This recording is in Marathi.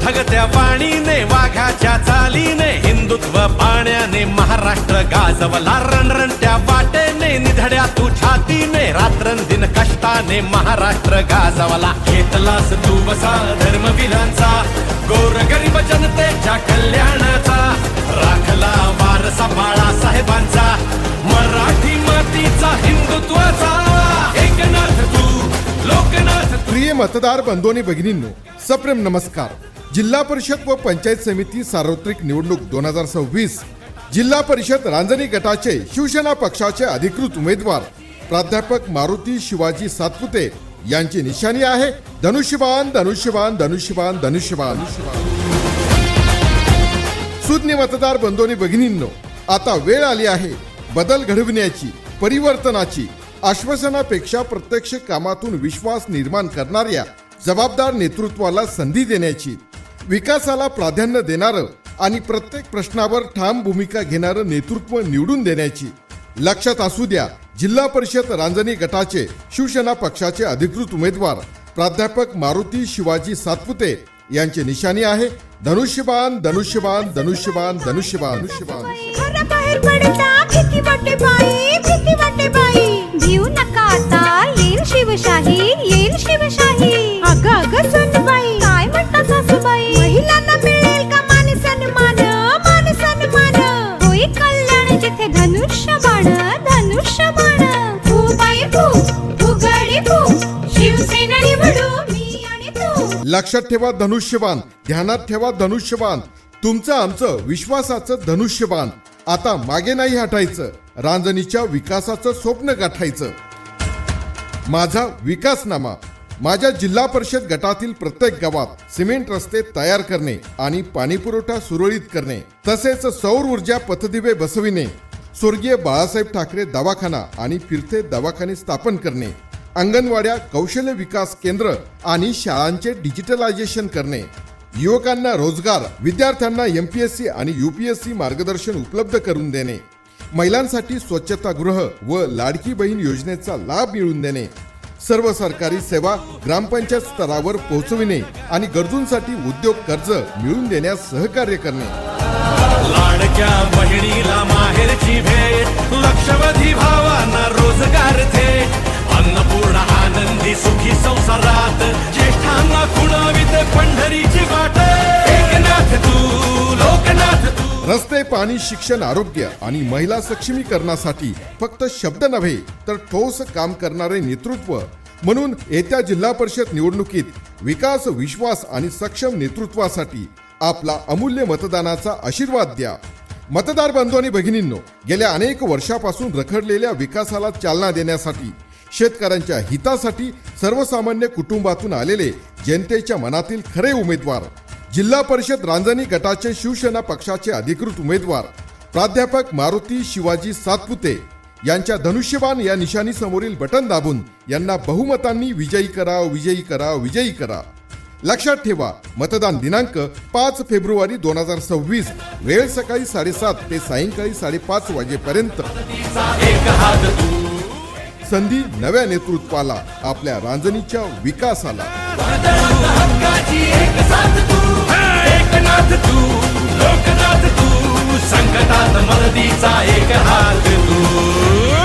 धगत्या पाणीने वाघाच्या चालीने हिंदुत्व पाण्याने महाराष्ट्र गाजवला रणरणत्या वाटेने निधड्या तू छातीने रात्रंदिन कष्टाने महाराष्ट्र गाजवला घेतलास तू वसा धर्मवीरांचा गोरगरीब जनतेच्या कल्याणाचा राखला वारसा बाळासाहेबांचा मराठी मातीचा हिंदुत्वाचा एकनाथ तू लोकनाथ तू। प्रिय मतदार बंधूंनी भगिनींनो, सप्रेम नमस्कार। जिल्हा परिषद व पंचायत समिती सार्वत्रिक निवडणूक 2026 जिल्हा परिषद रांजणी गटाचे शिवसेना पक्षाचे अधिकृत उमेदवार प्राध्यापक मारुती शिवाजी सातपुते यांची निशाणी आहे धनुष्यबाण धनुष्यबाण धनुष्यबाण धनुष्यबाण। सुज्ञ मतदार बंधूंनी भगिनींनो, आता वेळ आली आहे बदल घडविण्याची, परिवर्तनाची। आश्वासनापेक्षा प्रत्यक्ष कामातून विश्वास निर्माण करणाऱ्या जबाबदार नेतृत्वाला संधी देण्याची, विकासाला प्राधान्य देणारं आणि प्रत्येक प्रश्नावर ठाम भूमिका घेणारं नेतृत्व निवडून देण्याची। लक्षात असू द्या, जिल्हा परिषद रांजणी गटाचे शिवसेना पक्षाचे अधिकृत उमेदवार प्राध्यापक मारुती शिवाजी सातपुते यांची निशाणी आहे धनुष्यबाण धनुष्यबाण धनुष्यबाण धनुष्यबाण। घराबाहेर पडता भीती वाटे बाई भिऊ नका आता येईल शिवशाही येईल शिवशाही। अगं अगं सुनबाई काय म्हणता सासूबाई महिलांना मिळेल का मान सन्मान मान सन्मान होई कल्याण जिथे धनुष्यबाण धनुष्यबाण। तू बाई तू गाडी तू शिवसेना निवडू मी आणि तू। लक्षात ठेवा धनुष्यबाण, ध्यानात ठेवा धनुष्यबाण, तुमचं आमचं विश्वासाचं धनुष्यबाण। आता मागे नाही हटायचं, रांजणीच्या विकासाचं स्वप्न गाठायचं। माझा विकासनामा, माझ्या जिल्हा परिषद गटातील प्रत्येक गावात सिमेंट रस्ते तयार करणे आणि पाणीपुरवठा सुरळीत करणे, तसेच सौर ऊर्जा पथदिवे बसविणे, स्वर्गीय बाळासाहेब ठाकरे दवाखाना आणि फिरते दवाखाने स्थापन करणे, अंगणवाड्या, कौशल्य विकास केंद्र आणि शाळांचे डिजिटलायझेशन करणे, युवकांना रोजगार, विद्यार्थ्यांना MPSC आणि UPSC मार्गदर्शन उपलब्ध करून देणे, महिलांसाठी स्वच्छतागृह व लाडकी बहीण योजनेचा लाभ मिळवून देणे, सर्व सरकारी सेवा ग्रामपंचायत स्तरावर पोहोचविणे आणि गरजूंसाठी उद्योग कर्ज मिळवून देण्यास सहकार्य करणे। लाडक्या बहिणीला माहेरची भेट, लक्षवधी भावांना रोजगार थेट, अन्नपूर्ण आनंदी सुखी संसारात ज्येष्ठांना खुणावित पंढरीची वाट। एकनाथ तू लोकनाथ तू। रस्ते, पाणी, शिक्षण, आरोग्य आणि महिला सक्षमीकरणासाठी फक्त शब्द नव्हे तर ठोस काम करणारे नेतृत्व म्हणून येत्या जिल्हा परिषद निवडणुकीत विकास, विश्वास आणि सक्षम नेतृत्वासाठी आपला अमूल्य मतदानाचा आशीर्वाद द्या। मतदार बंधू आणि भगिनींनो, गेल्या अनेक वर्षापासून रखडलेल्या विकासाला चालना देण्यासाठी, शेतकऱ्यांच्या हितासाठी, सर्वसामान्य कुटुंबातून आलेले जनतेच्या मनातील खरे उमेदवार, जिल्हा परिषद रांजणी गटाचे शिवसेना पक्षाचे अधिकृत उमेदवार प्राध्यापक मारुती शिवाजी सातपुते यांच्या धनुष्यबाण या निशाणी समोरील बटन दाबून यांना बहुमतांनी विजयी करा, विजयी करा, विजयी करा। लक्षात ठेवा, मतदान दिनांक 5 फेब्रुवारी 2026, वेळ सकाळी 7:30 ते सायंकाळी 5:30 वाजेपर्यंत। संधी नव्या नेतृत्वाला, आपल्या रांजणीच्या विकासाला। एकनाथ तू लोकनाथ तू, संकटात मदतीचा एक हात तू।